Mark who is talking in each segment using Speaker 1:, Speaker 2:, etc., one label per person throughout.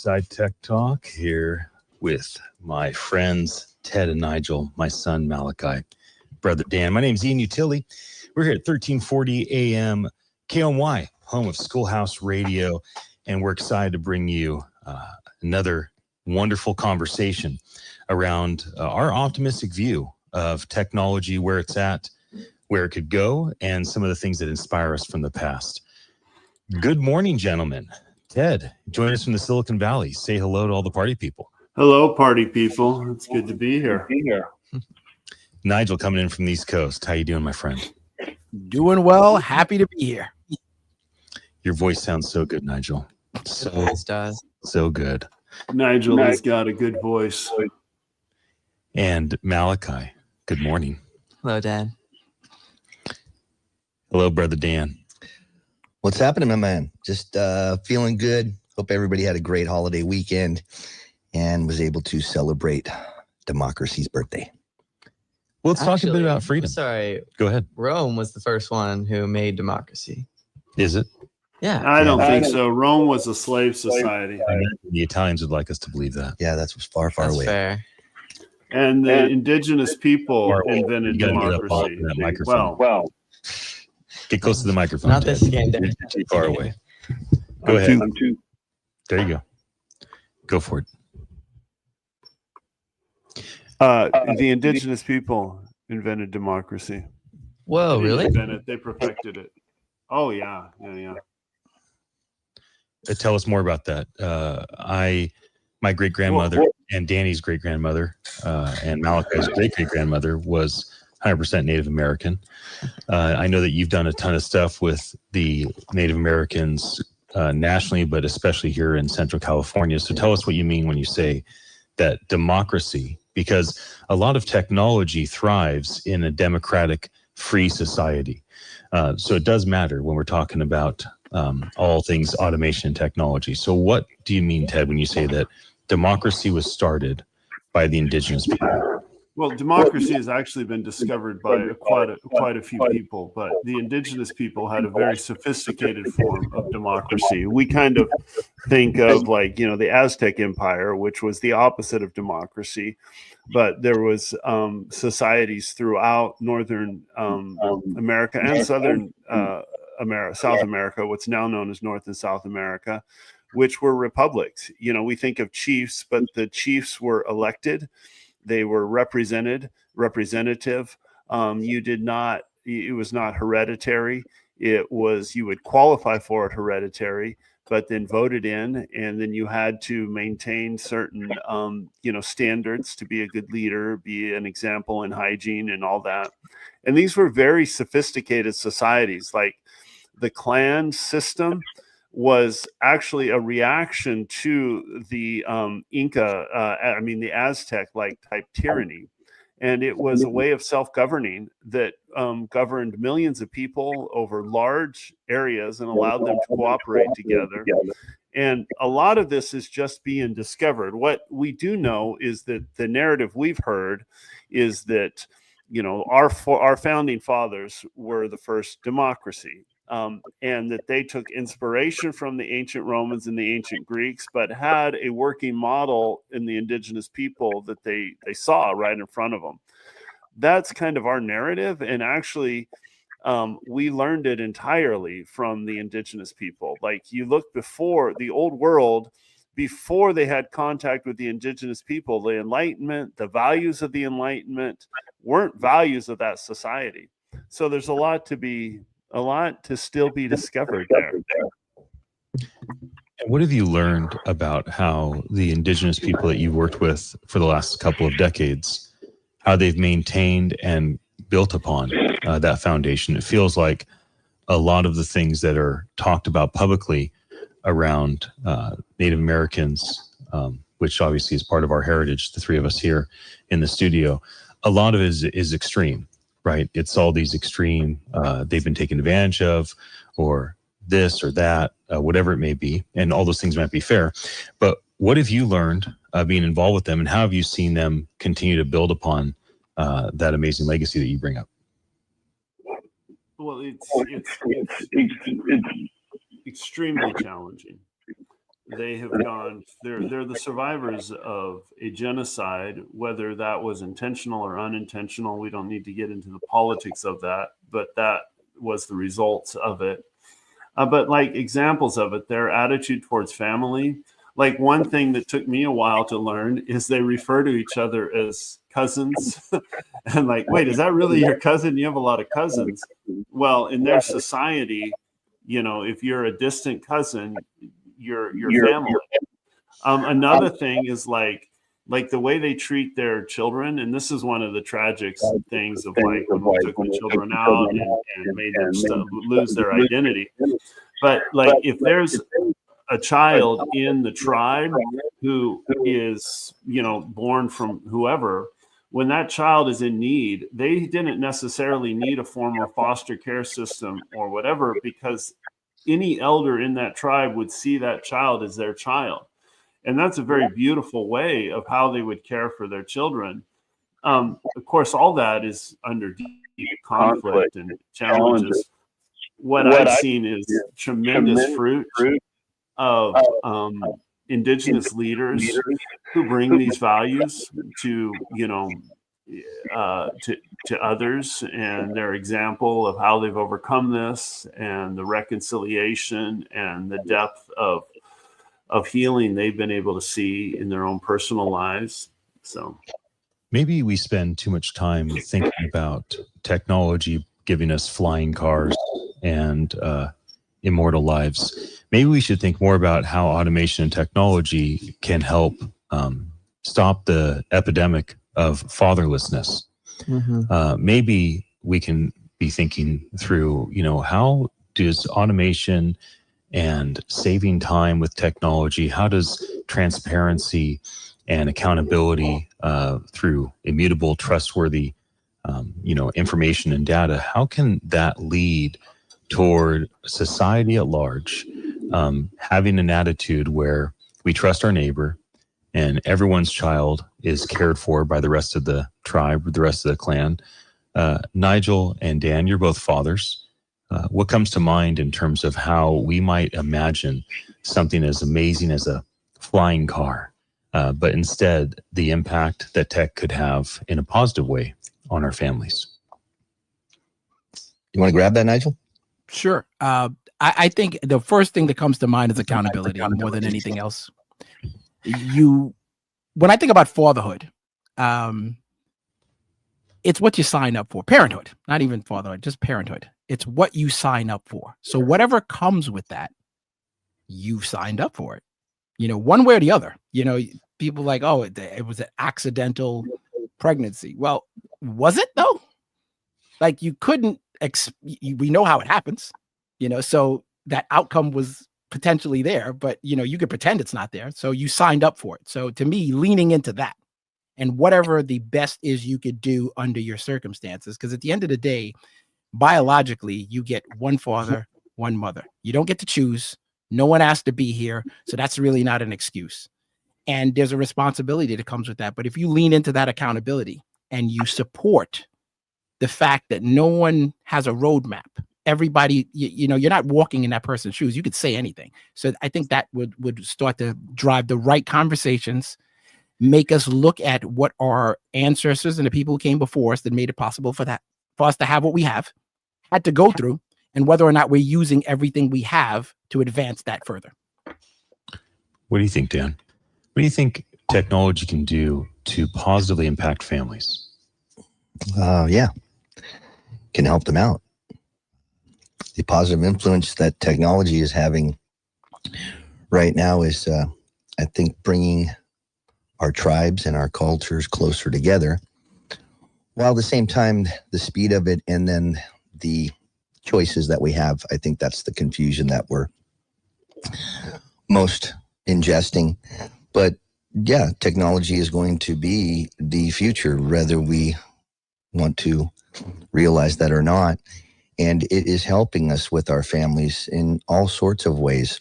Speaker 1: Beachside Tech Talk here with my friends Ted and Nigel, my son Malakye, brother Dan. My name's Ian Utile. We're here at 1340 AM KOMY, home of Schoolhouse Radio, and we're excited to bring you another wonderful conversation around our optimistic view of technology, where it's at, where it could go, and some of the things that inspire us from the past. Good morning, gentlemen. Ted, join us from the Silicon Valley. Say hello to all the party people.
Speaker 2: Hello, party people. It's good to be here.
Speaker 1: Nigel coming in from the East Coast. How you doing, my friend?
Speaker 3: Doing well. Happy to be here.
Speaker 1: Your voice sounds so good, Nigel. So good.
Speaker 2: Nigel has got a good voice.
Speaker 1: And Malakye, good morning.
Speaker 4: Hello, Dad.
Speaker 1: Hello, brother Dan.
Speaker 5: What's happening, my man? Just feeling good. Hope everybody had a great holiday weekend and was able to celebrate democracy's birthday.
Speaker 1: Well, let's talk a bit about freedom.
Speaker 4: Sorry.
Speaker 1: Go ahead.
Speaker 4: Rome was the first one who made democracy.
Speaker 1: Is it?
Speaker 4: Yeah.
Speaker 2: I don't think so. Rome was a slave society.
Speaker 1: The Italians would like us to believe that.
Speaker 5: Yeah, that's far
Speaker 4: That's
Speaker 5: away.
Speaker 4: fair.
Speaker 2: And the indigenous people invented
Speaker 1: You gotta get up
Speaker 2: democracy.
Speaker 1: that microphone.
Speaker 2: Well,
Speaker 1: Get close to the microphone.
Speaker 4: Not this again, Dad.
Speaker 1: Too far away. Go ahead. There you go. Go for it.
Speaker 2: the indigenous people invented democracy.
Speaker 4: Whoa, really?
Speaker 2: They perfected it. Oh, yeah.
Speaker 1: Tell us more about that. My great-grandmother and Danny's great-grandmother and Malakye's great-great-grandmother was 100% Native American. I know that you've done a ton of stuff with the Native Americans nationally, but especially here in Central California. So tell us what you mean when you say that democracy, because a lot of technology thrives in a democratic, free society. So it does matter when we're talking about all things automation and technology. So what do you mean, Ted, when you say that democracy was started by the indigenous people?
Speaker 2: Well, democracy has actually been discovered by quite a few people, but the indigenous people had a very sophisticated form of democracy. We kind of think of the Aztec Empire, which was the opposite of democracy, but there was societies throughout Northern America and Southern South America, what's now known as North and South America, which were republics. We think of chiefs, but the chiefs were elected. They were representative. It was not hereditary. It was, you would qualify for it hereditary, but then voted in, and then you had to maintain certain, standards to be a good leader, be an example in hygiene and all that. And these were very sophisticated societies. Like the clan system was actually a reaction to the the Aztec-like type tyranny. And it was a way of self-governing that governed millions of people over large areas and allowed them to cooperate together. And a lot of this is just being discovered. What we do know is that the narrative we've heard is that, our founding fathers were the first democracy. And that they took inspiration from the ancient Romans and the ancient Greeks, but had a working model in the indigenous people that they saw right in front of them. That's kind of our narrative. And actually, we learned it entirely from the indigenous people. Like you look before the old world, before they had contact with the indigenous people, the Enlightenment, the values of the Enlightenment weren't values of that society. So there's a lot to still be discovered there.
Speaker 1: And what have you learned about how the indigenous people that you've worked with for the last couple of decades, how they've maintained and built upon that foundation? It feels like a lot of the things that are talked about publicly around Native Americans, which obviously is part of our heritage, the three of us here in the studio, a lot of it is extreme. right? It's all these extreme, they've been taken advantage of, or this or that, whatever it may be. And all those things might be fair. But what have you learned being involved with them, and how have you seen them continue to build upon that amazing legacy that you bring up?
Speaker 2: Well, it's extremely challenging. They have gone, they're the survivors of a genocide, whether that was intentional or unintentional. We don't need to get into the politics of that, but that was the results of it. But like examples of it, their attitude towards family, like one thing that took me a while to learn is they refer to each other as cousins. And like, wait, is that really your cousin? You have a lot of cousins. Well, in their society, you know, if you're a distant cousin, you're family. Another thing is like the way they treat their children, and this is one of the tragic things of like when we took the children out and made them lose their identity. But like if there's a child in the tribe who is, you know, born from whoever, when that child is in need, they didn't necessarily need a formal foster care system or whatever, because any elder in that tribe would see that child as their child. And that's a very beautiful way of how they would care for their children. Of course, all that is under deep conflict and challenges. What I've seen is tremendous fruit of indigenous leaders who bring these values to, you know, to others, and their example of how they've overcome this, and the reconciliation and the depth of healing they've been able to see in their own personal lives. So
Speaker 1: maybe we spend too much time thinking about technology giving us flying cars and immortal lives. Maybe we should think more about how automation and technology can help stop the epidemic of fatherlessness. Maybe we can be thinking through, you know, how does automation and saving time with technology, how does transparency and accountability through immutable, trustworthy, you know, information and data, how can that lead toward society at large having an attitude where we trust our neighbor and everyone's child is cared for by the rest of the tribe, the rest of the clan? Nigel and Dan, you're both fathers. What comes to mind in terms of how we might imagine something as amazing as a flying car, but instead the impact that tech could have in a positive way on our families?
Speaker 5: You want to grab that, Nigel?
Speaker 3: Sure. I think the first thing that comes to mind is accountability more than anything else. When I think about fatherhood, it's what you sign up for. Parenthood, not even fatherhood, just parenthood. It's what you sign up for. So whatever comes with that, you signed up for it. You know, one way or the other. You know, people like, oh, it was an accidental pregnancy. Well, was it though? Like you couldn't. We know how it happens. You know, so that outcome was potentially there, but you know, you could pretend it's not there. So you signed up for it. So to me, leaning into that and whatever the best is you could do under your circumstances, because at the end of the day, biologically, you get one father, one mother. You don't get to choose. No one asked to be here. So that's really not an excuse. And there's a responsibility that comes with that. But if you lean into that accountability and you support the fact that no one has a roadmap, everybody, you know, you're not walking in that person's shoes. You could say anything. So I think that would start to drive the right conversations, make us look at what our ancestors and the people who came before us that made it possible for us to have what we have, had to go through, and whether or not we're using everything we have to advance that further.
Speaker 1: What do you think, Dan? What do you think technology can do to positively impact families?
Speaker 5: Yeah, can help them out. The positive influence that technology is having right now is, I think, bringing our tribes and our cultures closer together, while at the same time, the speed of it and then the choices that we have, I think that's the confusion that we're most ingesting. But yeah, technology is going to be the future, whether we want to realize that or not. And it is helping us with our families in all sorts of ways.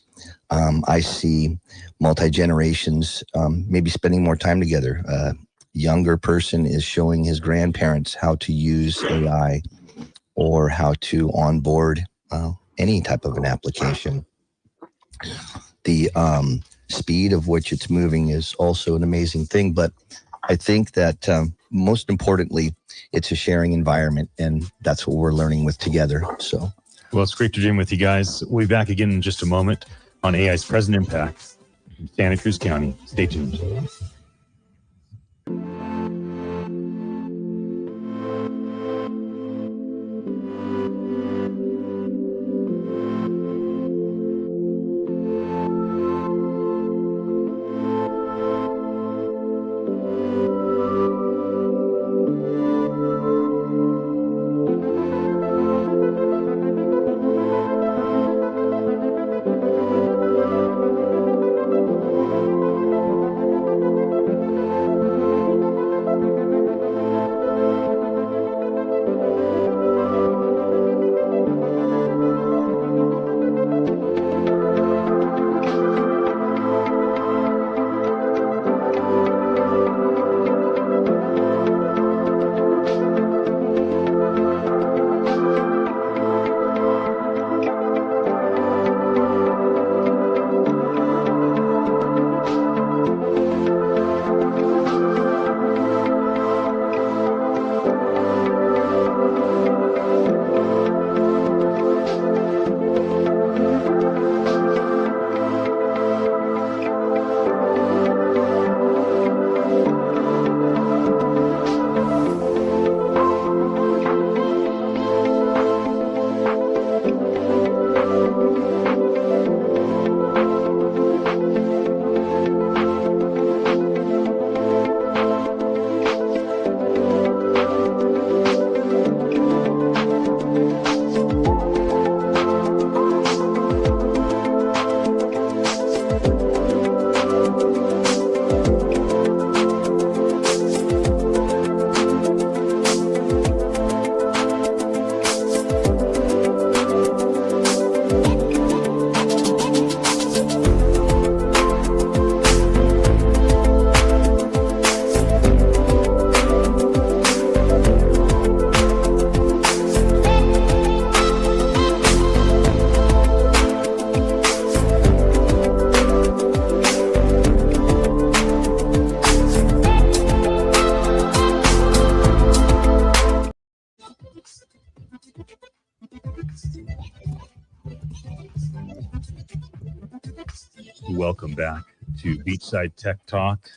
Speaker 5: I see multi-generations maybe spending more time together. Younger person is showing his grandparents how to use AI or how to onboard any type of an application. The speed of which it's moving is also an amazing thing, but I think that most importantly, it's a sharing environment, and that's what we're learning with together. So,
Speaker 1: well, it's great to dream with you guys. We'll be back again in just a moment on AI's present impact in Santa Cruz County. Stay tuned. Welcome back to Beachside Tech Talk.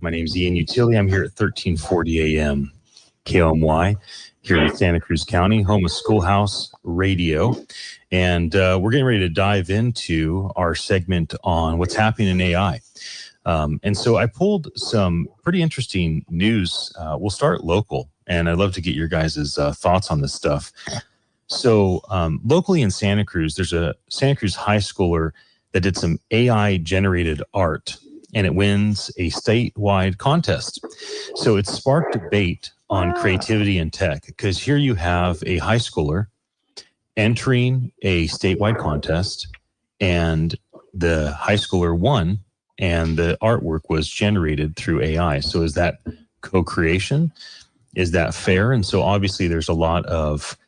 Speaker 1: My name is Ian Utile. I'm here at 1340 AM KOMY here in Santa Cruz County, home of Schoolhouse Radio. And we're getting ready to dive into our segment on what's happening in AI. And so I pulled some pretty interesting news. We'll start local, and I'd love to get your guys' thoughts on this stuff. So locally in Santa Cruz, there's a Santa Cruz high schooler that did some AI generated art, and it wins a statewide contest. So it sparked debate on creativity and tech, because here you have a high schooler entering a statewide contest, and the high schooler won, and the artwork was generated through AI. So is that co-creation? Is that fair? And so obviously there's a lot of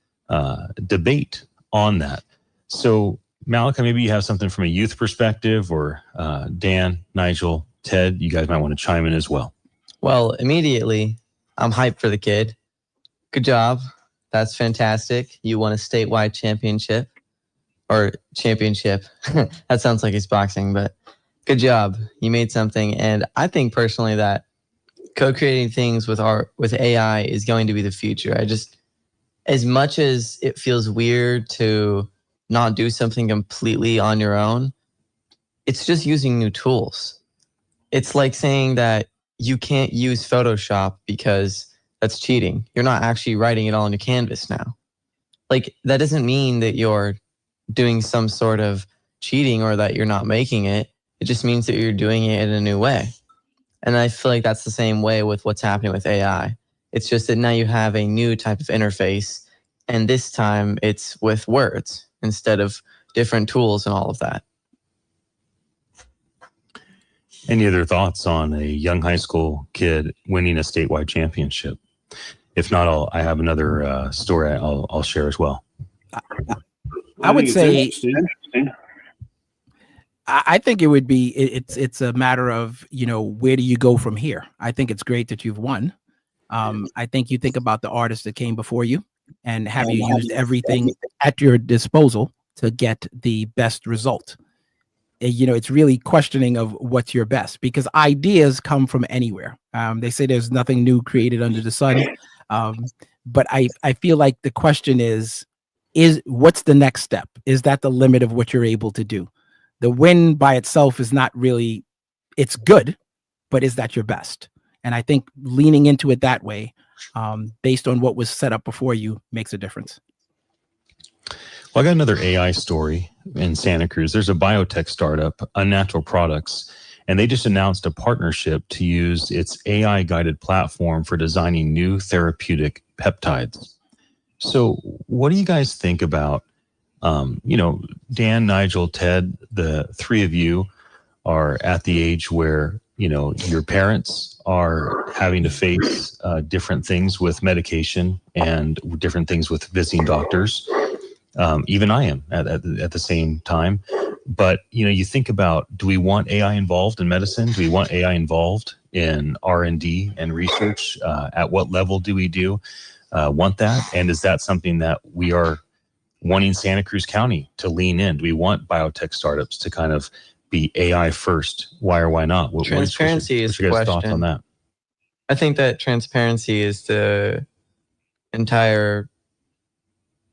Speaker 1: debate on that. So Malakye, maybe you have something from a youth perspective, or Dan, Nigel, Ted, you guys might want to chime in as well.
Speaker 4: Well, immediately, I'm hyped for the kid. Good job. That's fantastic. You won a statewide championship. Or championship. That sounds like it's boxing, but good job. You made something. And I think personally that co-creating things with AI is going to be the future. As much as it feels weird to not do something completely on your own, it's just using new tools. It's like saying that you can't use Photoshop because that's cheating. You're not actually writing it all on your canvas now. Like, that doesn't mean that you're doing some sort of cheating or that you're not making it. It just means that you're doing it in a new way. And I feel like that's the same way with what's happening with AI. It's just that now you have a new type of interface, and this time it's with words instead of different tools and all of that.
Speaker 1: Any other thoughts on a young high school kid winning a statewide championship? If not, I have another story I'll share as well.
Speaker 3: I would say, I think it would be, it's a matter of, where do you go from here? I think it's great that you've won. I think you think about the artists that came before you, and have you used everything at your disposal to get the best result? It's really questioning of what's your best, because ideas come from anywhere. They say there's nothing new created under the sun. But I feel like the question is what's the next step? Is that the limit of what you're able to do? The win by itself is not really, it's good, but is that your best? And I think leaning into it that way, based on what was set up before you, makes a difference.
Speaker 1: Well, I got another AI story in Santa Cruz. There's a biotech startup, Unnatural Products, and they just announced a partnership to use its AI-guided platform for designing new therapeutic peptides. So what do you guys think about, Dan, Nigel, Ted, the three of you are at the age where, your parents are having to face different things with medication and different things with visiting doctors. Even I am at the same time. But, you think about, do we want AI involved in medicine? Do we want AI involved in R&D and research? At what level do we want that? And is that something that we are wanting Santa Cruz County to lean in? Do we want biotech startups to kind of be AI first? Why or why not?
Speaker 4: Transparency is the question.
Speaker 1: Thoughts on that?
Speaker 4: I think that transparency is the entire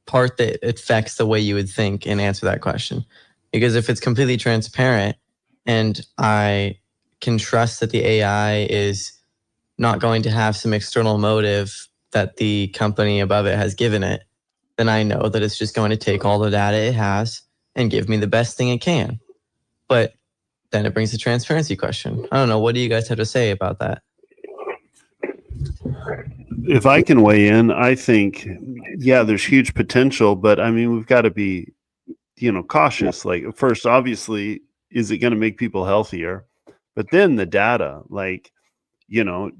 Speaker 4: part that affects the way you would think and answer that question. Because if it's completely transparent and I can trust that the AI is not going to have some external motive that the company above it has given it, then I know that it's just going to take all the data it has and give me the best thing it can. But then it brings the transparency question. I don't know. What do you guys have to say about that?
Speaker 2: If I can weigh in, I think, there's huge potential, but I mean, we've got to be, cautious. Like, first, obviously, is it going to make people healthier? But then the data,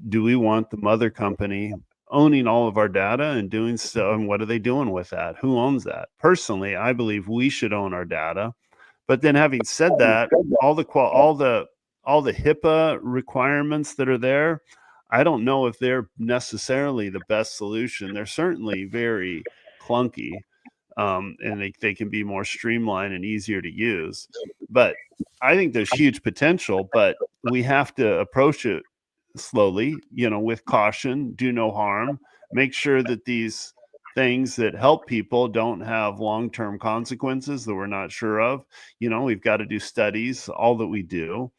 Speaker 2: do we want the mother company owning all of our data and doing so? And what are they doing with that? Who owns that? Personally, I believe we should own our data. But then, having said that, all the HIPAA requirements that are there, I don't know if they're necessarily the best solution. They're certainly very clunky, and they can be more streamlined and easier to use. But I think there's huge potential, but we have to approach it slowly, with caution, do no harm, make sure that these things that help people don't have long-term consequences that we're not sure of. We've got to do studies, all that we do.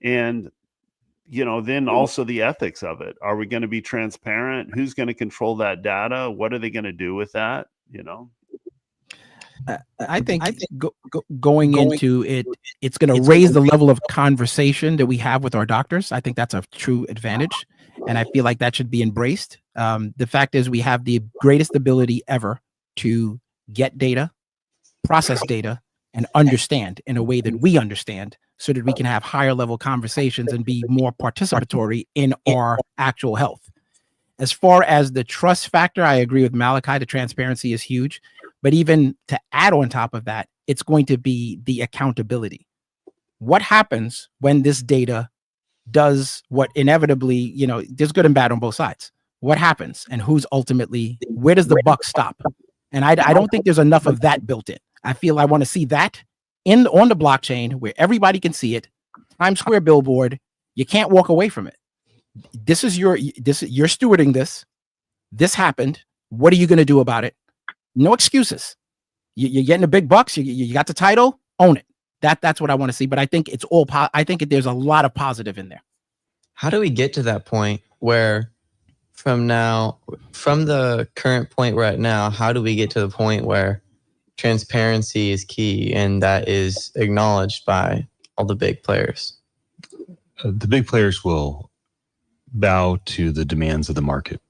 Speaker 2: And then also the ethics of it. Are we going to be transparent? Who's going to control that data? What are they going to do with that?
Speaker 3: I think going into it, it's going to raise the level of conversation that we have with our doctors. I think that's a true advantage, and I feel like that should be embraced. The fact is, we have the greatest ability ever to get data, process data, and understand in a way that we understand, so that we can have higher level conversations and be more participatory in our actual health. As far as the trust factor, I agree with Malakye. The transparency is huge. But even to add on top of that, it's going to be the accountability. What happens when this data does what inevitably, there's good and bad on both sides. What happens, and who's ultimately, where does the buck stop? And I don't think there's enough of that built in. I feel I want to see that on the blockchain where everybody can see it. Times Square billboard. You can't walk away from it. You're stewarding this. This happened. What are you going to do about it? No excuses. You're getting the big bucks. You got the title. Own it. That's what I want to see. But I think it's all. I think there's a lot of positive in there.
Speaker 4: How do we get to that point where, from the current point we're at now, how do we get to the point where transparency is key and that is acknowledged by all the big players?
Speaker 1: The big players will bow to the demands of the market.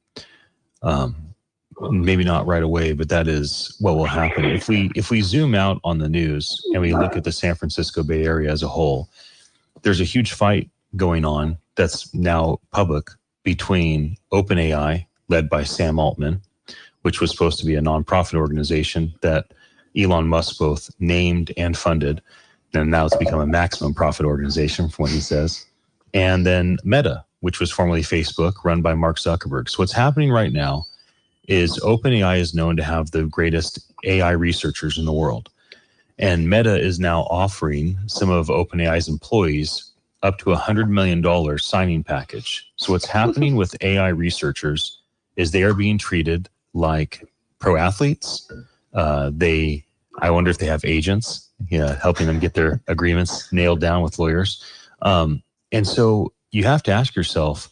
Speaker 1: Maybe not right away, but that is what will happen. If we zoom out on the news and we look at the San Francisco Bay Area as a whole, there's a huge fight going on that's now public between OpenAI, led by Sam Altman, which was supposed to be a nonprofit organization that Elon Musk both named and funded, and now it's become a maximum profit organization from what he says. And then Meta, which was formerly Facebook, run by Mark Zuckerberg. So what's happening right now is OpenAI is known to have the greatest AI researchers in the world. And Meta is now offering some of OpenAI's employees up to $100 million signing package. So what's happening with AI researchers is they are being treated like pro athletes. I wonder if they have agents, helping them get their agreements nailed down with lawyers. And so you have to ask yourself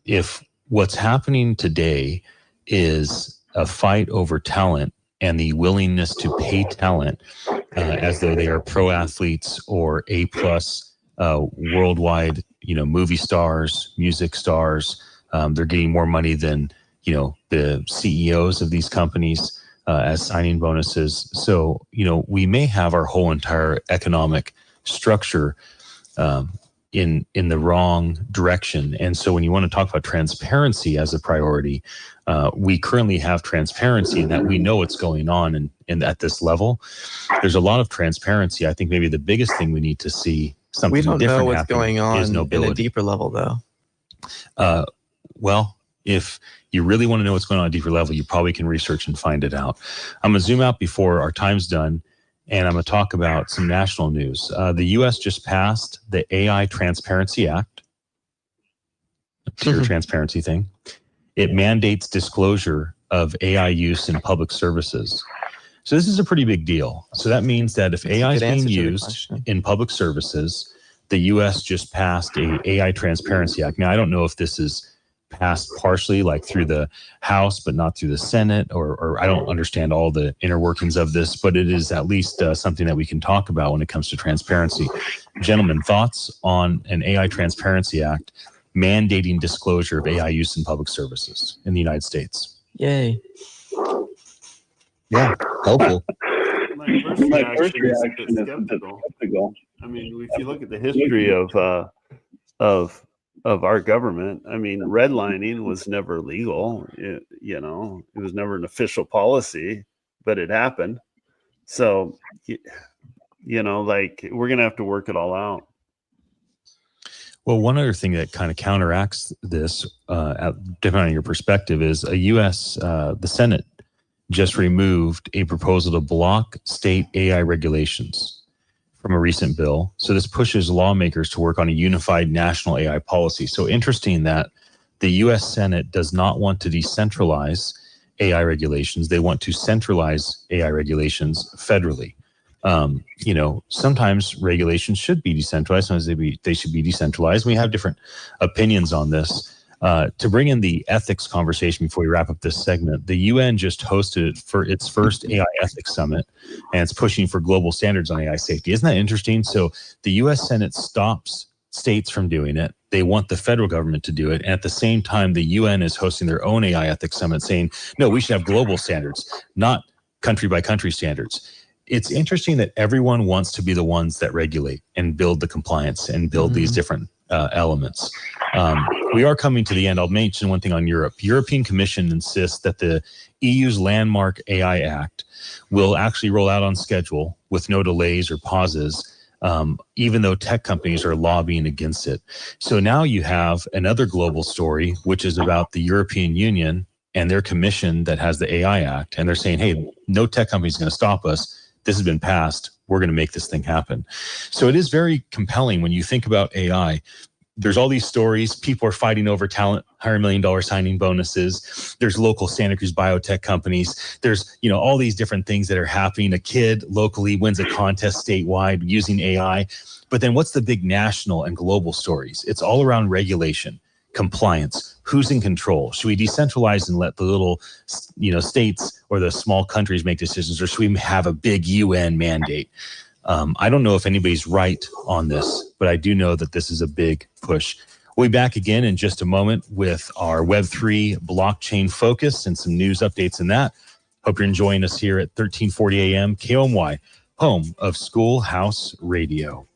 Speaker 1: if what's happening today is a fight over talent and the willingness to pay talent as though they are pro athletes or A+ worldwide, movie stars, music stars. They're getting more money than, the CEOs of these companies as signing bonuses. So, we may have our whole entire economic structure in the wrong direction. And so when you want to talk about transparency as a priority, we currently have transparency in that we know what's going on and at this level. There's a lot of transparency. I think maybe the biggest thing we need to see something
Speaker 4: we don't
Speaker 1: different
Speaker 4: know what's going on
Speaker 1: is nobility.
Speaker 4: in a deeper level, though.
Speaker 1: Well, if you really want to know what's going on at a deeper level, you probably can research and find it out. I'm going to zoom out before our time's done, and I'm going to talk about some national news. The U.S. just passed the AI Transparency Act. Pure transparency thing. It mandates disclosure of AI use in public services. So this is a pretty big deal. So that means that if AI is being used in public services, the U.S. just passed a AI Transparency Act. Now, I don't know if this is passed partially, like through the House, but not through the Senate, or I don't understand all the inner workings of this, but it is at least something that we can talk about when it comes to transparency. Gentlemen, thoughts on an AI Transparency Act mandating disclosure of AI use in public services in the United States?
Speaker 4: Yay.
Speaker 5: Yeah, helpful.
Speaker 2: My first reaction is skeptical. I mean, if you look at the history of our government, I mean, redlining was never legal. It was never an official policy, but it happened. So, we're going to have to work it all out.
Speaker 1: Well, one other thing that kind of counteracts this, depending on your perspective, is the Senate just removed a proposal to block state AI regulations from a recent bill. So this pushes lawmakers to work on a unified national AI policy. So interesting that the U.S. Senate does not want to decentralize AI regulations. They want to centralize AI regulations federally. Sometimes regulations should be decentralized. Sometimes they should be decentralized. We have different opinions on this. To bring in the ethics conversation before we wrap up this segment, the UN just hosted for its first AI ethics summit, and it's pushing for global standards on AI safety. Isn't that interesting? So the US Senate stops states from doing it. They want the federal government to do it. And at the same time, the UN is hosting their own AI ethics summit saying, no, we should have global standards, not country by country standards. It's interesting that everyone wants to be the ones that regulate and build the compliance and build these different elements. We are coming to the end. I'll mention one thing on Europe. European Commission insists that the EU's landmark AI Act will actually roll out on schedule with no delays or pauses, even though tech companies are lobbying against it. So now you have another global story, which is about the European Union and their commission that has the AI Act. And they're saying, hey, no tech company is going to stop us. This has been passed. We're going to make this thing happen. So it is very compelling when you think about AI. There's all these stories. People are fighting over talent, $100 million signing bonuses. There's local Santa Cruz biotech companies. There's, all these different things that are happening. A kid locally wins a contest statewide using AI. But then what's the big national and global stories? It's all around regulation, compliance. Who's in control? Should we decentralize and let the little, states or the small countries make decisions, or should we have a big UN mandate? I don't know if anybody's right on this, but I do know that this is a big push. We'll be back again in just a moment with our Web3 blockchain focus and some news updates in that. Hope you're enjoying us here at 1340 AM KOMY, home of Schoolhouse Radio.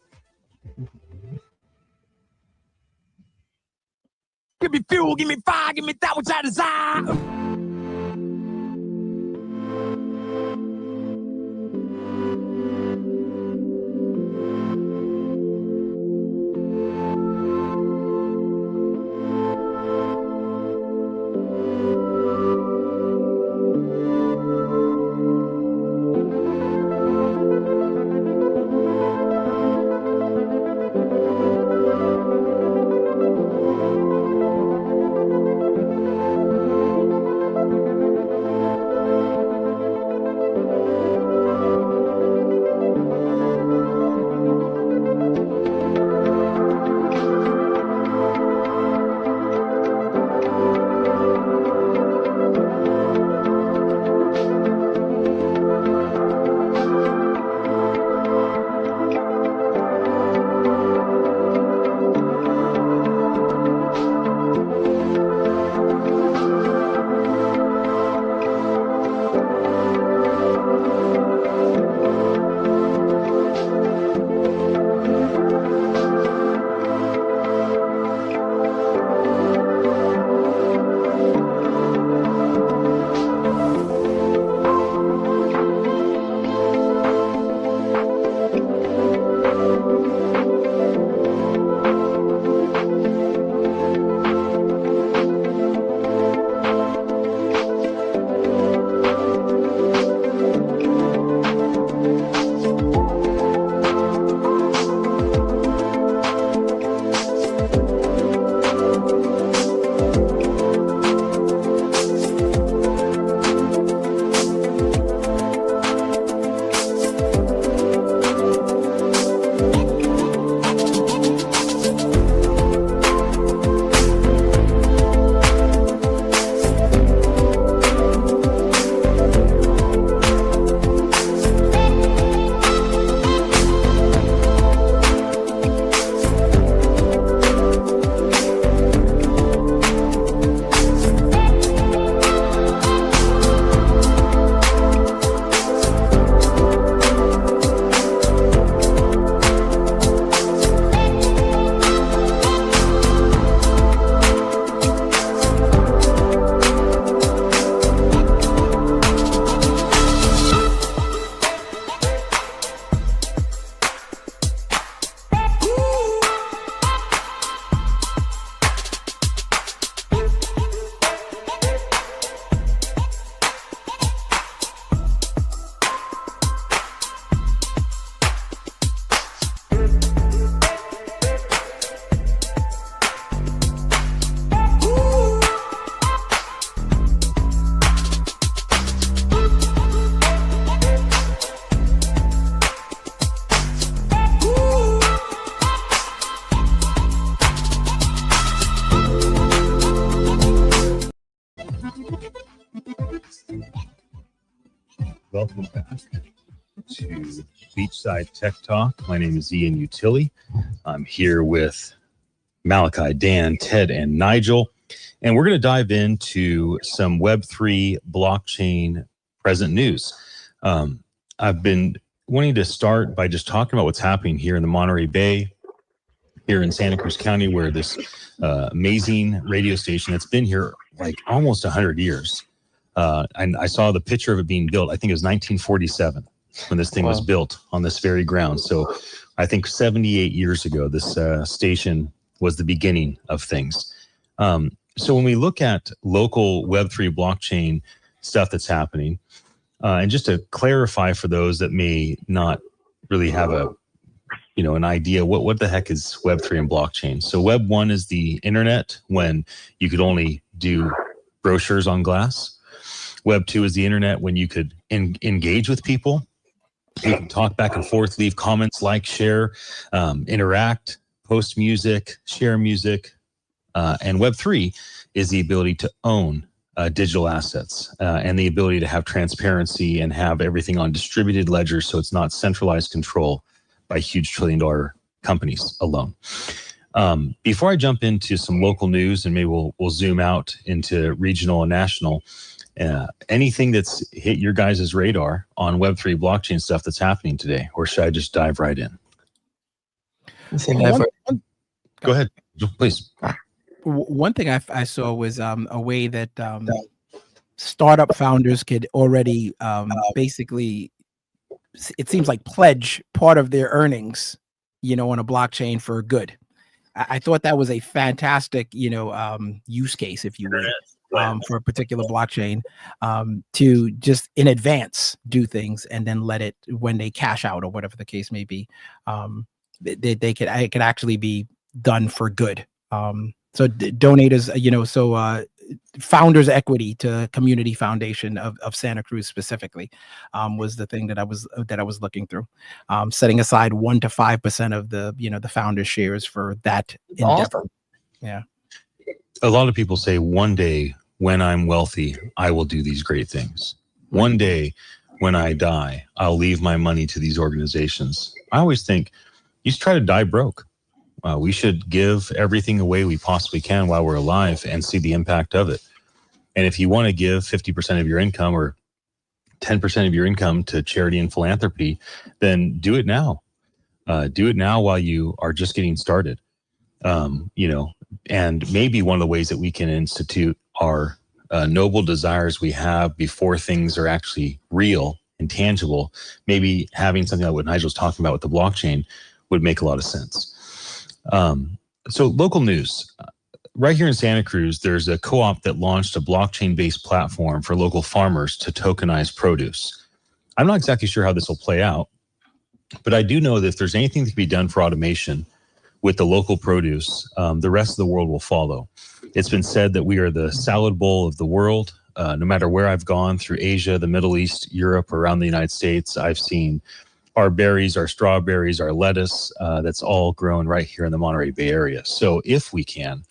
Speaker 6: Give me fuel, give me fire, give me that which I desire.
Speaker 1: Welcome back to Beachside Tech Talk. My name is Ian Utile. I'm here with Malakye, Dan, Ted, and Nigel. And we're going to dive into some Web3 blockchain present news. I've been wanting to start by just talking about what's happening here in the Monterey Bay, here in Santa Cruz County, where this amazing radio station that's been here like almost 100 years. And I saw the picture of it being built. I think it was 1947 when this thing was built on this very ground. So I think 78 years ago, this station was the beginning of things. So when we look at local Web3 blockchain stuff that's happening, and just to clarify for those that may not really have an idea, what the heck is Web3 and blockchain? So Web 1 is the internet, when you could only do brochures on glass. Web 2 is the internet when you could engage with people. You can talk back and forth, leave comments, like, share, interact, post music, share music. And Web 3 is the ability to own digital assets and the ability to have transparency and have everything on distributed ledgers, so it's not centralized control by huge trillion-dollar companies alone. Before I jump into some local news, and maybe we'll zoom out into regional and national, anything that's hit your guys' radar on Web3 blockchain stuff that's happening today, or should I just dive right in? Go ahead, please.
Speaker 3: One thing I saw was a way that startup founders could already basically, it seems like, pledge part of their earnings, on a blockchain for good. I thought that was a fantastic, use case, if you will, for a particular blockchain, to just in advance do things and then let it, when they cash out or whatever the case may be, it could actually be done for good. So donators, founders equity to community foundation of Santa Cruz specifically was the thing that I was looking through, setting aside 1 to 5% of the founders shares for that endeavor.
Speaker 4: Awesome.
Speaker 3: Yeah.
Speaker 1: A lot of people say, one day when I'm wealthy, I will do these great things. One day when I die, I'll leave my money to these organizations. I always think, you just try to die broke. We should give everything away we possibly can while we're alive and see the impact of it. And if you want to give 50% of your income or 10% of your income to charity and philanthropy, then do it now. Do it now while you are just getting started. And maybe one of the ways that we can institute our noble desires we have before things are actually real and tangible, maybe having something like what Nigel's talking about with the blockchain would make a lot of sense. So local news. Right here in Santa Cruz, there's a co-op that launched a blockchain-based platform for local farmers to tokenize produce. I'm not exactly sure how this will play out, but I do know that if there's anything that can be done for automation with the local produce, the rest of the world will follow. It's been said that we are the salad bowl of the world. No matter where I've gone through Asia, the Middle East, Europe, around the United States, I've seen our berries, our strawberries, our lettuce, that's all grown right here in the Monterey Bay Area. So if we can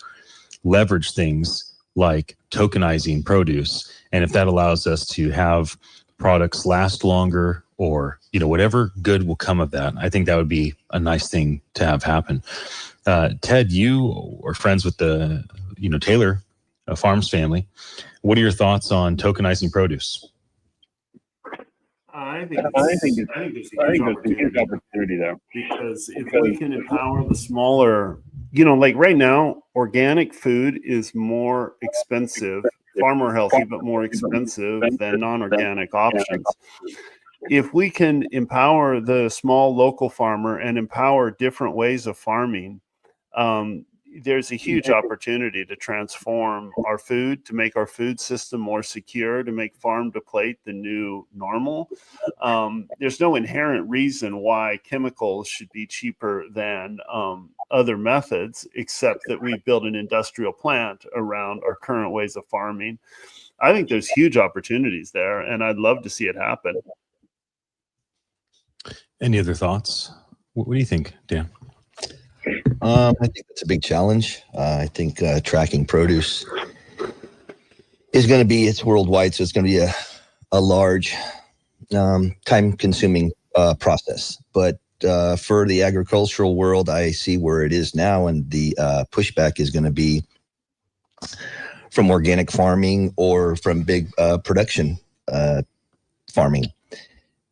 Speaker 1: leverage things like tokenizing produce, and if that allows us to have products last longer, or whatever good will come of that, I think that would be a nice thing to have happen. Ted, you are friends with the Taylor Farms family. What are your thoughts on tokenizing produce?
Speaker 2: I think there's a huge opportunity there, because if we can empower the smaller, like right now, organic food is more expensive, far more healthy, but more expensive than non-organic options. If we can empower the small local farmer and empower different ways of farming, there's a huge opportunity to transform our food, to make our food system more secure, to make farm to plate the new normal. There's no inherent reason why chemicals should be cheaper than other methods, except that we build an industrial plant around our current ways of farming. I think there's huge opportunities there, and I'd love to see it happen.
Speaker 1: Any other thoughts? What do you think, Dan?
Speaker 5: I think that's a big challenge. I think tracking produce is going to be, it's worldwide, so it's going to be a large, time-consuming process. But for the agricultural world, I see where it is now, and the pushback is going to be from organic farming or from big production farming.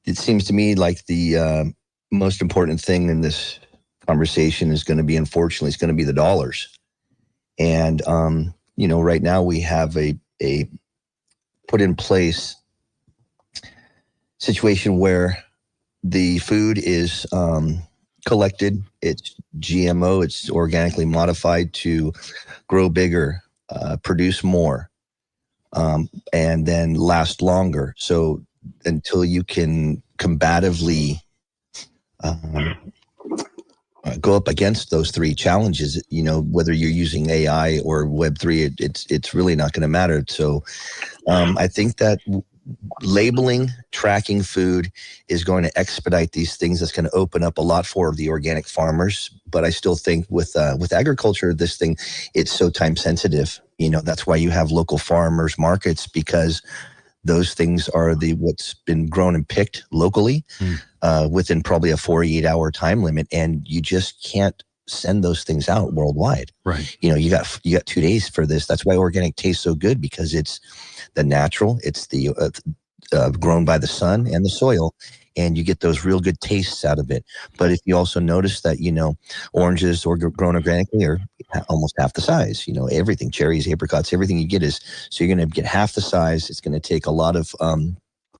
Speaker 5: It seems to me like the most important thing in this conversation is going to be, unfortunately, it's going to be the dollars. And right now we have a put in place situation where the food is collected, it's GMO, it's organically modified to grow bigger, produce more, and then last longer. So until you can combatively go up against those three challenges, whether you're using AI or Web3, it's really not going to matter. So I think that labeling, tracking food is going to expedite these things. That's going to open up a lot for the organic farmers. But I still think with agriculture, this thing, it's so time sensitive. That's why you have local farmers markets, because those things are what's been grown and picked locally within probably a 48-hour time limit. And you just can't send those things out worldwide.
Speaker 1: Right.
Speaker 5: You know, you got 2 days for this. That's why organic tastes so good, because it's the natural, it's the grown by the sun and the soil, and you get those real good tastes out of it. But if you also notice that, you know, oranges grown organically are almost half the size, you know, everything, cherries, apricots, everything you get is, so you're going to get half the size. It's going to take a lot of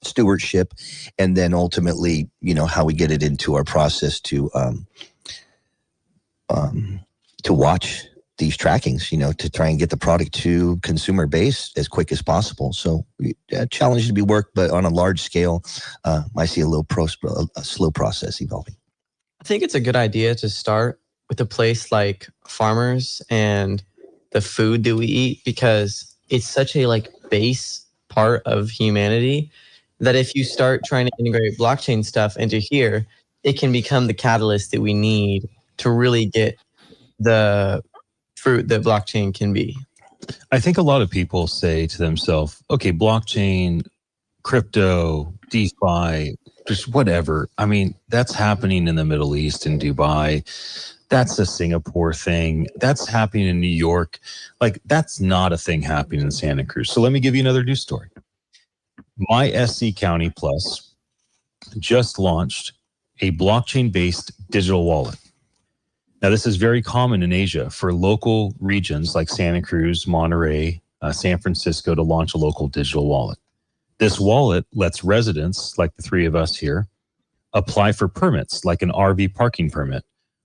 Speaker 5: stewardship, and then ultimately, you know, how we get it into our process to watch these trackings, you know, to try and get the product to consumer base as quick as possible. So challenge to be worked, but on a large scale, I see a slow process evolving.
Speaker 4: I think it's a good idea to start with a place like farmers and the food that we eat, because it's such a like base part of humanity that if you start trying to integrate blockchain stuff into here, it can become the catalyst that we need to really get the fruit that blockchain can be.
Speaker 1: I think a lot of people say to themselves, okay, blockchain, crypto, DeFi, just whatever. I mean, that's happening in the Middle East, in Dubai. That's a Singapore thing. That's happening in New York. Like, that's not a thing happening in Santa Cruz. So let me give you another news story. My SC County Plus just launched a blockchain-based digital wallet. Now, this is very common in Asia for local regions like Santa Cruz, Monterey, San Francisco to launch a local digital wallet. This wallet lets residents, like the three of us here, apply for permits like an RV parking permit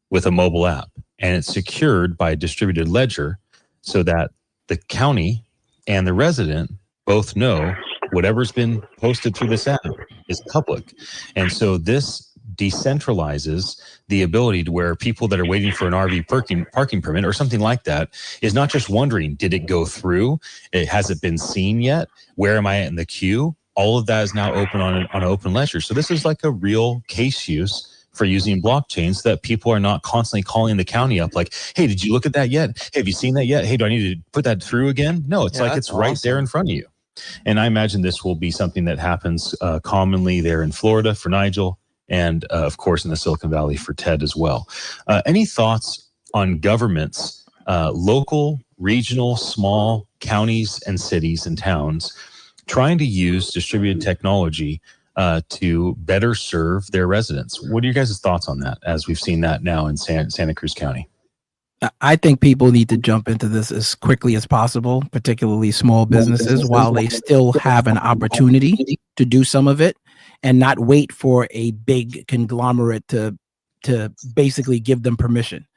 Speaker 1: with a mobile app. And it's secured by a distributed ledger so that the county and the resident both know whatever's been posted through this app is public. And so this decentralizes the ability to where people that are waiting for an RV parking permit or something like that is not just wondering, did it go through? Has it been seen yet? Where am I in the queue? All of that is now open on an open ledger. So this is like a real case use for using blockchain so that people are not constantly calling the county up like, hey, did you look at that yet? Hey, have you seen that yet? Hey, do I need to put that through again? No, it's like it's awesome. Right there in front of you. And I imagine this will be something that happens commonly there in Florida for Nigel, and of course in the Silicon Valley for Ted as well. Any thoughts on governments, local, regional, small counties and cities and towns trying to use distributed technology to better serve their residents? What are your guys' thoughts on that, as we've seen that now in Santa Cruz County?
Speaker 3: I think people need to jump into this as quickly as possible, particularly small businesses, while they still have an opportunity to do some of it, and not wait for a big conglomerate to basically give them permission.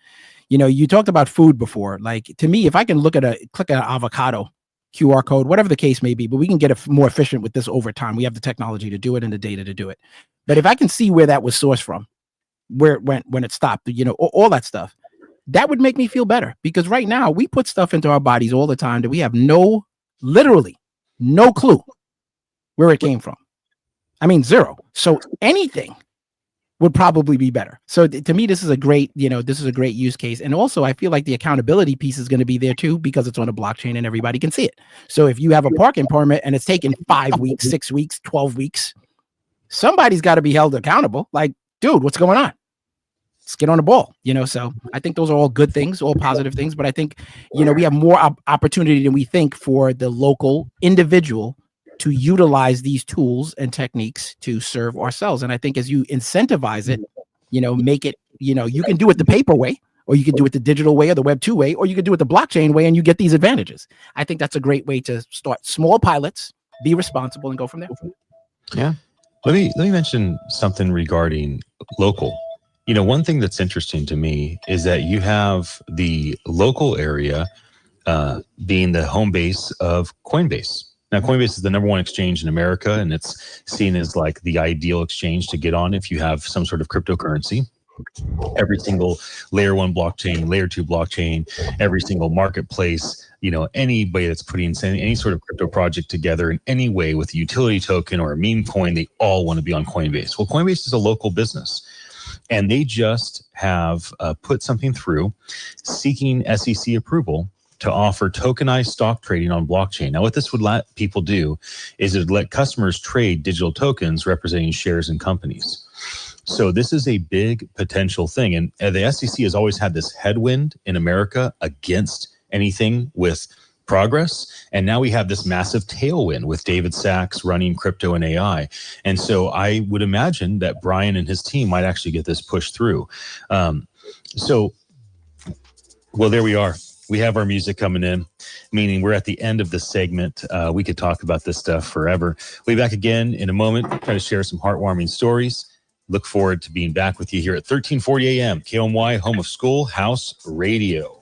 Speaker 3: You know, you talked about food before. Like, to me, if I can click an avocado QR code, whatever the case may be, but we can get it more efficient with this over time. We have the technology to do it and the data to do it. But if I can see where that was sourced from, where it went, when it stopped, you know, all that stuff, that would make me feel better. Because right now we put stuff into our bodies all the time that we have literally no clue where it came from. I mean, zero. So anything would probably be better. So to me, this is a great use case. And also I feel like the accountability piece is going to be there too, because it's on a blockchain and everybody can see it. So if you have a parking permit and it's taken 5 weeks, 6 weeks, 12 weeks, somebody's got to be held accountable. Like, dude, what's going on? Let's get on the ball, you know? So I think those are all good things, all positive things. But I think, you know, we have more opportunity than we think for the local individual to utilize these tools and techniques to serve ourselves. And I think as you incentivize it, you know, make it, you know, you can do it the paper way, or you can do it the digital way or the Web 2 way, or you can do it the blockchain way, and you get these advantages. I think that's a great way to start small pilots, be responsible, and go from there.
Speaker 4: Yeah.
Speaker 1: Let me mention something regarding local. You know, one thing that's interesting to me is that you have the local area being the home base of Coinbase. Now, Coinbase is the #1 exchange in America, and it's seen as like the ideal exchange to get on if you have some sort of cryptocurrency. Every single layer 1 blockchain, layer 2 blockchain, every single marketplace, you know, anybody that's putting any sort of crypto project together in any way with a utility token or a meme coin, they all want to be on Coinbase. Well, Coinbase is a local business, and they just have put something through seeking SEC approval to offer tokenized stock trading on blockchain. Now, what this would let people do is it would let customers trade digital tokens representing shares in companies. So this is a big potential thing. And the SEC has always had this headwind in America against anything with progress. And now we have this massive tailwind with David Sachs running crypto and AI. And so I would imagine that Brian and his team might actually get this pushed through. Well, there we are. We have our music coming in, meaning we're at the end of the segment. We could talk about this stuff forever. We'll be back again in a moment, try to share some heartwarming stories. Look forward to being back with you here at 1340 AM, KOMY, home of Schoolhouse Radio.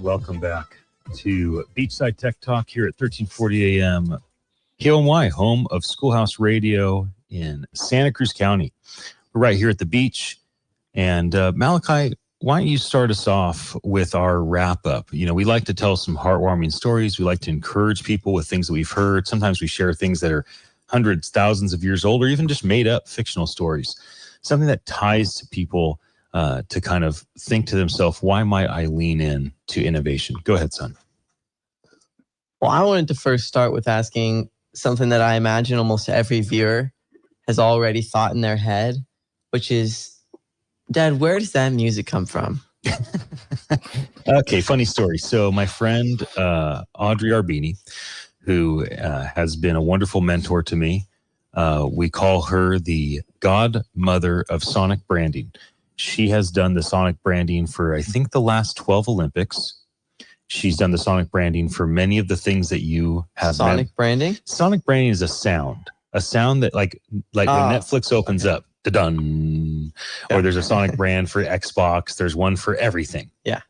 Speaker 1: Welcome back to Beachside Tech Talk here at 1340 AM, KOMY, home of Schoolhouse Radio in Santa Cruz County. We're right here at the beach. And Malakye, why don't you start us off with our wrap up? You know, we like to tell some heartwarming stories. We like to encourage people with things that we've heard. Sometimes we share things that are hundreds, thousands of years old, or even just made up fictional stories. Something that ties to people to kind of think to themselves, why might I lean in to innovation? Go ahead, son.
Speaker 4: Well, I wanted to first start with asking something that I imagine almost every viewer has already thought in their head, which is, Dad, where does that music come from?
Speaker 1: Okay, funny story. So my friend Audrey Arbini, who has been a wonderful mentor to me, we call her the godmother of sonic branding. She has done the sonic branding for, I think, the last 12 Olympics. She's done the sonic branding for many of the things that you have.
Speaker 4: Sonic branding?
Speaker 1: Sonic branding is a sound that like when Netflix opens up, da-dun, or there's a sonic brand for Xbox. There's one for everything.
Speaker 4: Yeah.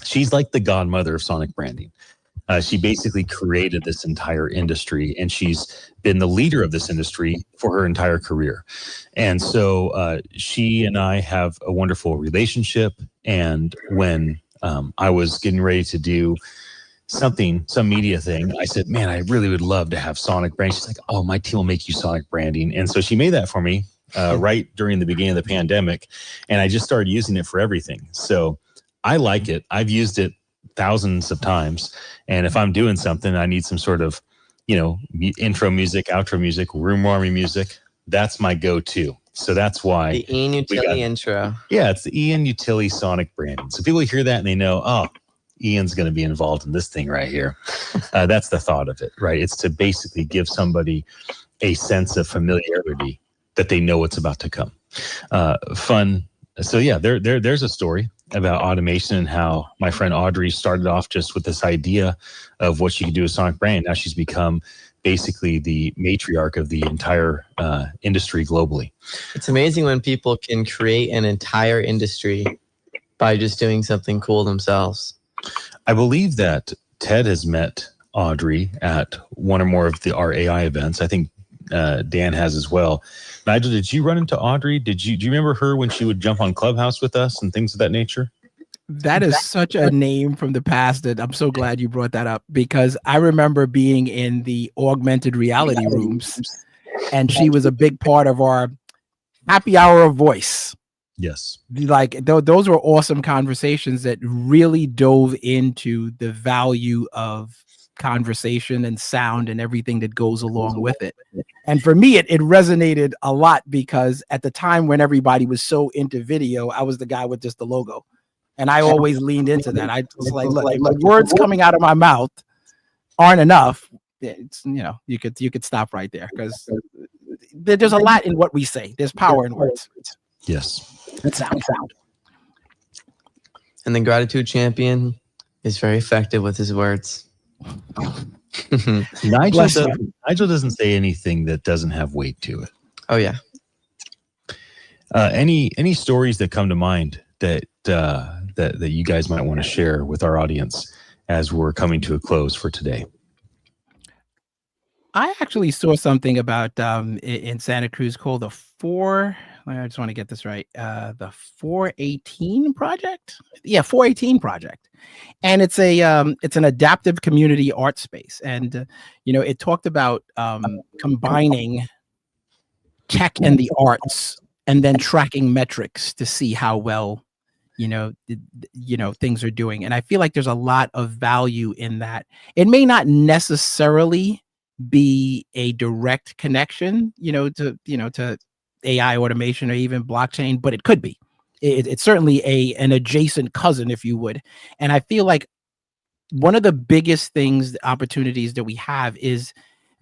Speaker 1: She's like the godmother of sonic branding. She basically created this entire industry, and she's been the leader of this industry for her entire career. And so she and I have a wonderful relationship. And when I was getting ready to do some media thing, I said, man, I really would love to have sonic branding. She's like, oh, my team will make you sonic branding. And so she made that for me right during the beginning of the pandemic. And I just started using it for everything. So I like it. I've used it thousands of times. And if I'm doing something, I need some sort of, intro music, outro music, room warming music. That's my go-to. So that's why
Speaker 4: The Ian Utile intro.
Speaker 1: Yeah, it's the Ian Utile sonic branding. So people hear that and they know, oh, Ian's going to be involved in this thing right here. That's the thought of it, right? It's to basically give somebody a sense of familiarity that they know what's about to come. Fun. So yeah, there's a story about automation and how my friend Audrey started off just with this idea of what she could do with sonic branding. Now she's become basically the matriarch of the entire industry globally.
Speaker 4: It's amazing when people can create an entire industry by just doing something cool themselves.
Speaker 1: I believe that Ted has met Audrey at one or more of our AI events. I think Dan has as well. Nigel, did you run into Audrey? Do you remember her when she would jump on Clubhouse with us and things of that nature?
Speaker 3: That is such a name from the past that I'm so glad you brought that up, because I remember being in the augmented reality rooms and she was a big part of our happy hour of voice.
Speaker 1: Yes.
Speaker 3: Like those were awesome conversations that really dove into the value of conversation and sound and everything that goes along with it. And for me, it resonated a lot because at the time when everybody was so into video, I was the guy with just the logo. And I always leaned into that. I was like, look, if the words coming out of my mouth aren't enough, it's, you could stop right there, because there's a lot in what we say. There's power in words.
Speaker 1: Yes.
Speaker 3: It's sound.
Speaker 4: And the gratitude champion is very effective with his words.
Speaker 1: Nigel doesn't say anything that doesn't have weight to it.
Speaker 4: Oh yeah.
Speaker 1: Any stories that come to mind that you guys might want to share with our audience as we're coming to a close for today?
Speaker 3: I actually saw something about in Santa Cruz called I just want to get this right. The 418 project. Yeah, 418 project. And it's an adaptive community art space. And, it talked about combining tech and the arts and then tracking metrics to see how well, things are doing. And I feel like there's a lot of value in that. It may not necessarily be a direct connection, to AI automation or even blockchain, but it could be. It's certainly an adjacent cousin, if you would. And I feel like one of the biggest opportunities that we have is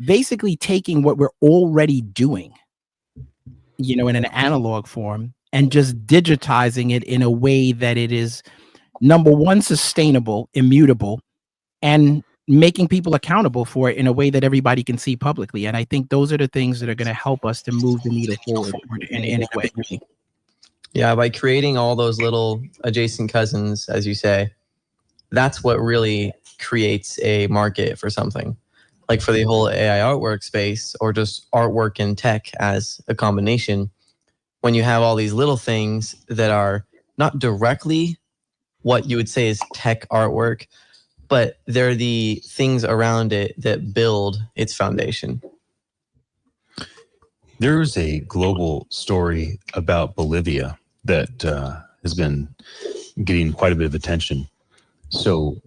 Speaker 3: basically taking what we're already doing, in an analog form, and just digitizing it in a way that it is, number one, sustainable, immutable, and making people accountable for it in a way that everybody can see publicly. And I think those are the things that are going to help us to move the needle forward in any way.
Speaker 4: Yeah, by creating all those little adjacent cousins, as you say, that's what really creates a market for something. Like for the whole AI artwork space, or just artwork and tech as a combination, when you have all these little things that are not directly what you would say is tech artwork, but they're the things around it that build its foundation.
Speaker 1: There's a global story about Bolivia that has been getting quite a bit of attention. So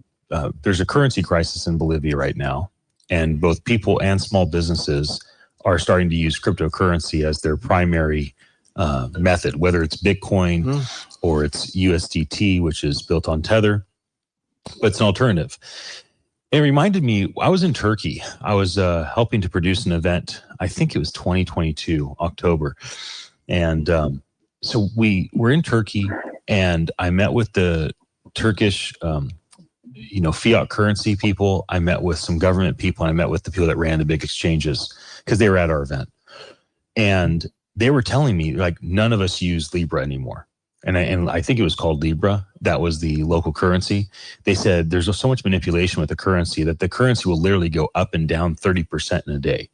Speaker 1: there's a currency crisis in Bolivia right now, and both people and small businesses are starting to use cryptocurrency as their primary method, whether it's Bitcoin or it's USDT, which is built on Tether. But it's an alternative. It reminded me, I was in Turkey. I was helping to produce an event. I think it was 2022, October. And so we were in Turkey, and I met with the Turkish, fiat currency people. I met with some government people, and I met with the people that ran the big exchanges because they were at our event. And they were telling me, like, none of us use Libra anymore. And I think it was called Libra. That was the local currency. They said there's so much manipulation with the currency that the currency will literally go up and down 30% in a day.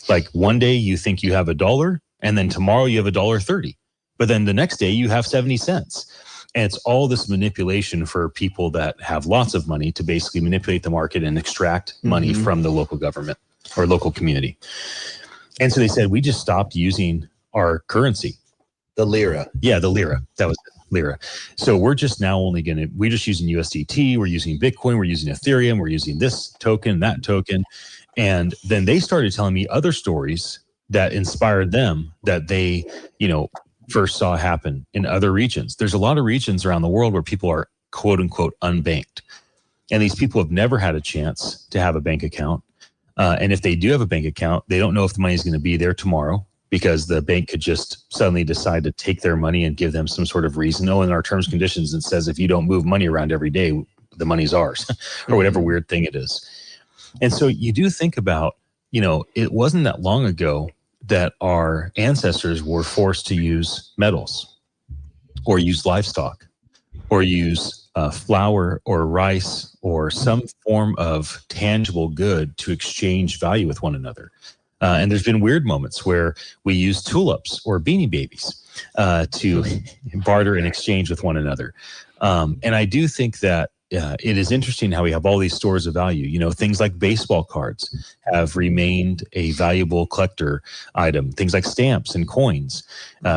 Speaker 1: Like one day you think you have $1, and then tomorrow you have $1.30. But then the next day you have 70 cents. And it's all this manipulation for people that have lots of money to basically manipulate the market and extract money from the local government or local community. And so they said, we just stopped using our currency.
Speaker 5: The lira.
Speaker 1: Yeah, the lira. That was it, lira. So we're just now we're just using USDT, we're using Bitcoin, we're using Ethereum, we're using this token, that token. And then they started telling me other stories that inspired them that they, first saw happen in other regions. There's a lot of regions around the world where people are quote unquote unbanked. And these people have never had a chance to have a bank account. And if they do have a bank account, they don't know if the money is going to be there tomorrow, because the bank could just suddenly decide to take their money and give them some sort of reason. Oh, in our terms and conditions, it says if you don't move money around every day, the money's ours, or whatever weird thing it is. And so you do think about, it wasn't that long ago that our ancestors were forced to use metals or use livestock or use flour or rice or some form of tangible good to exchange value with one another. And there's been weird moments where we use tulips or beanie babies to barter and exchange with one another. And I do think that it is interesting how we have all these stores of value. Things like baseball cards have remained a valuable collector item. Things like stamps and coins.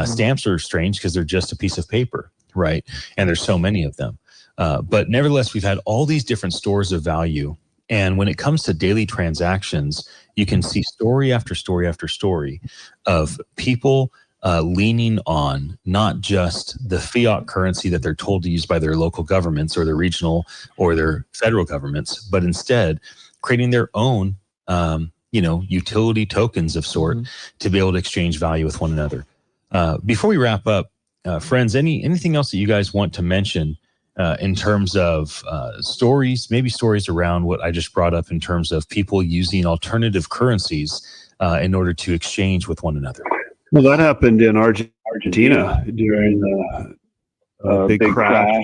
Speaker 1: Stamps are strange because they're just a piece of paper, right? And there's so many of them. But nevertheless, we've had all these different stores of value. And when it comes to daily transactions, you can see story after story after story of people leaning on not just the fiat currency that they're told to use by their local governments or their regional or their federal governments, but instead creating their own, utility tokens of sort to be able to exchange value with one another. Before we wrap up, friends, anything else that you guys want to mention in terms of stories, maybe stories around what I just brought up in terms of people using alternative currencies in order to exchange with one another?
Speaker 2: Well, that happened in Argentina during the big crash.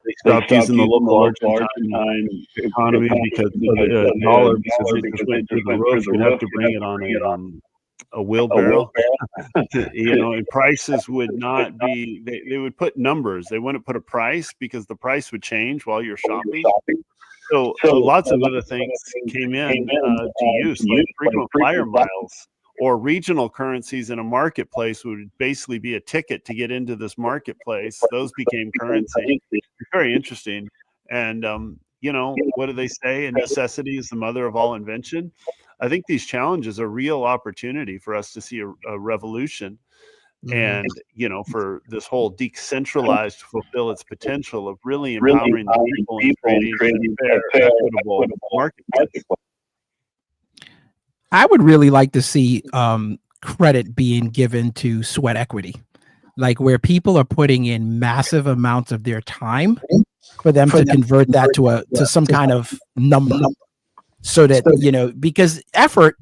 Speaker 2: They stopped using the local Argentine economy because of the dollar, because it just went through the roof. You'd have to bring it on a wheelbarrow. And prices would not be, they would put numbers. They wouldn't put a price because the price would change while you're shopping. So lots of other things came in to use, like frequent flyer miles or regional currencies in a marketplace would basically be a ticket to get into this marketplace. Those became currency. It's very interesting. And, what do they say? And necessity is the mother of all invention. I think these challenges are a real opportunity for us to see a revolution and, for this whole decentralized to fulfill its potential of really empowering the people and creating a fair, equitable marketplace.
Speaker 3: I would really like to see credit being given to sweat equity, like where people are putting in massive amounts of their time for them to convert that to some kind of number, so that, because effort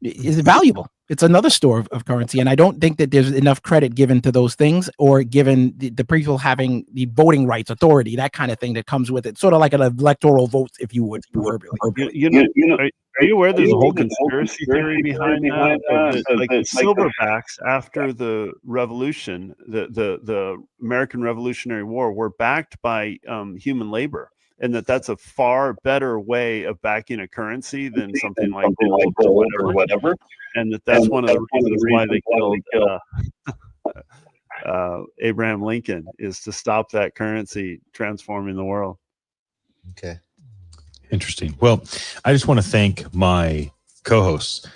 Speaker 3: is valuable. It's another store of currency. And I don't think that there's enough credit given to those things, or given the people having the voting rights authority, that kind of thing that comes with it. Sort of like an electoral vote, if you would.
Speaker 2: Are you aware there's a whole conspiracy theory behind that? Like the silverbacks after the revolution, the American Revolutionary War, were backed by human labor. And that's a far better way of backing a currency than something like gold or whatever. And that's one of the reasons why they killed Abraham Lincoln, is to stop that currency transforming the world.
Speaker 5: Okay.
Speaker 1: Interesting. Well, I just want to thank my co-hosts,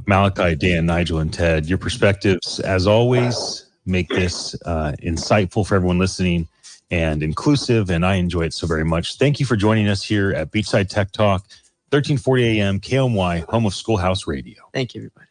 Speaker 1: Malakye, Dan, Nigel, and Ted. Your perspectives, as always, make this insightful for everyone listening and inclusive, and I enjoy it so very much. Thank you for joining us here at Beachside Tech Talk, 1340 AM, KOMY, home of Schoolhouse Radio.
Speaker 4: Thank you, everybody.